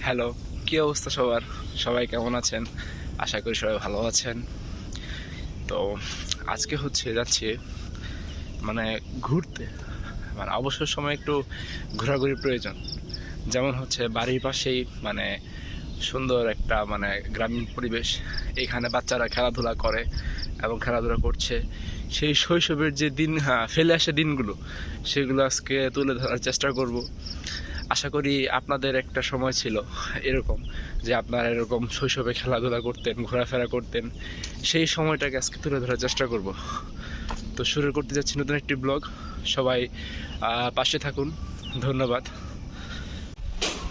Hello, কী অবস্থা সবার? সবাই কেমন আছেন? আশা করি সবাই ভালো আছেন। তো আজকে যাচ্ছি মানে ঘুরতে। অবসর সময় একটু ঘোরাঘুরি প্রয়োজন। যেমন বাড়ির পাশেই সুন্দর একটা গ্রামীণ পরিবেশ। এখানে বাচ্চারা খেলাধুলা করে এবং খেলাধুলা করছে। সেই শৈশবের যে দিন ফেলে আসা দিনগুলো, সেগুলো আজকে তুলে ধরার চেষ্টা করব। আশা করি আপনাদের একটা সময় ছিল এরকম, যে আপনারা এরকম শৈশবে খেলাধুলা করতেন, ঘোরাফেরা করতেন। সেই সময়টাকে আজকে তুলে ধরার চেষ্টা করব। তো শুরু করতে যাচ্ছি নতুন একটি ব্লগ। সবাই পাশে থাকুন। ধন্যবাদ।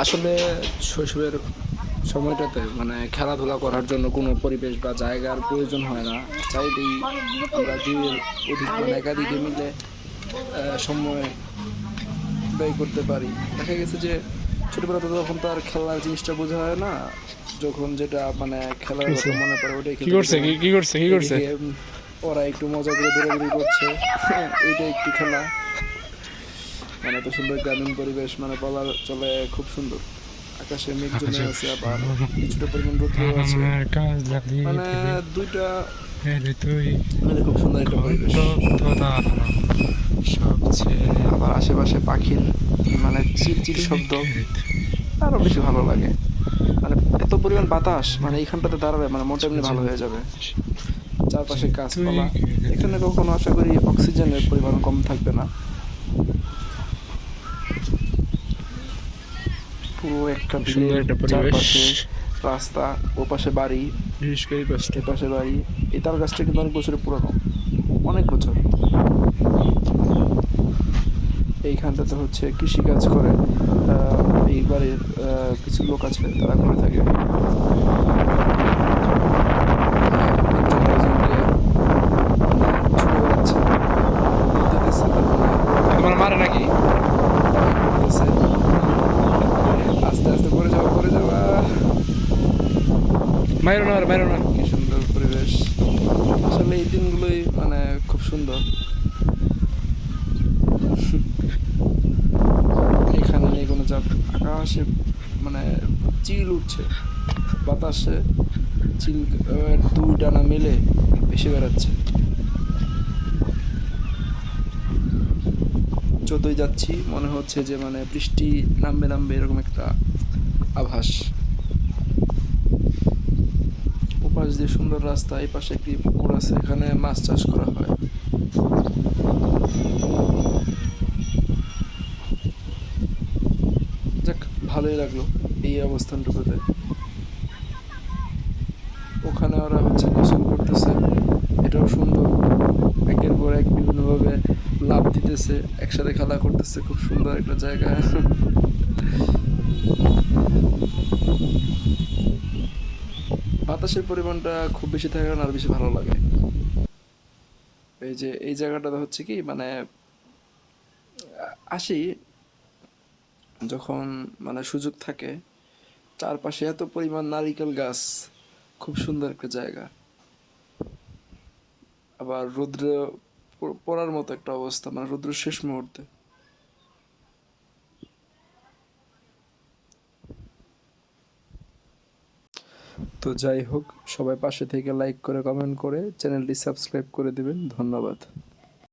আসলে শৈশবের সময়টাতে খেলাধুলা করার জন্য কোনো পরিবেশ বা জায়গার প্রয়োজন হয় না। চাইলেই আমরা দুইয়ের অধিক একাধিকে মিলে সময় ব্যয় করতে পারি। দেখা গেছে যে ছোটবেলাতে তখন তো আর খেলার জিনিসটা বোঝা হয় না, যখন যেটা খেলার কথা মনে পড়ে ওটাই খেলতে। ওরা একটু মজা করে দৌড়াদৌড়ি করছে, ওইটা একটু খেলা। এত সুন্দর গ্রামীণ পরিবেশ, বলার চলে খুব সুন্দর। আকাশে মেঘ জমে আছে, আবার কিছুটা পরিমাণ রৌদ্র আছে, দুইটা খুব সুন্দর একটা পরিবেশ। আবার আশেপাশে পাখির চিরচির শব্দ আরো বেশি ভালো লাগে। এত পরিমাণ বাতাস, এইখানটাতে দাঁড়ালে মনটা এমনি ভালো হয়ে যাবে। চারপাশে গাছপালা, এখানে কখনো আশা করি অক্সিজেনের পরিমাণ কম থাকবে না। পুরো একটা সুন্দর একটা পরিবেশ, রাস্তা, ও পাশে বাড়ি, এ পাশে বাড়ি। এই তাল গাছটা কিন্তু অনেক বছরের পুরনো, অনেক বছর। এইখানটাতে কৃষি কাজ করে এই বাড়ির কিছু লোক আছে, তারা করে থাকে। মারে নাকি আস্তে আস্তে পড়ে যাওয়া মাইরো না। কি সুন্দর পরিবেশ। আসলে এই দিনগুলোই খুব সুন্দর। এখানে নেই কোনো চাপ। আকাশে চিল উঠছে, বাতাসে চিল দুই ডানা মিলে ভেসে বেড়াচ্ছে। যতই যাচ্ছি মনে হচ্ছে যে বৃষ্টি নামবে এরকম একটা আভাস। ওপাশ দিয়ে সুন্দর রাস্তা, এই পাশে একটি পুকুর আছে, এখানে মাছ চাষ করা হয়। যাক, ভালোই লাগলো এই অবস্থানটুকুতে। ওখানে ওরা গোসল করতেছে, এটাও সুন্দর। একের পর এক বিভিন্নভাবে লাভ দিতেছে, একসাথে খেলা করতেছে। খুব সুন্দর একটা জায়গা। বাতাসের পরিমাণটা খুব বেশি থাকে না, আর বেশি ভালো লাগে। এই যে এই জায়গাটাতে কি আসি যখন সুযোগ থাকে, চারপাশে এত পরিমাণ নারিকেল গাছ, খুব সুন্দর একটা জায়গা। আবার রৌদ্র পড়ার মতো একটা অবস্থা, রৌদ্র শেষ মুহূর্তে। তো যাই হোক, সবাই পাশে থেকে লাইক করে, কমেন্ট করে, চ্যানেলটি সাবস্ক্রাইব করে দেবেন। ধন্যবাদ।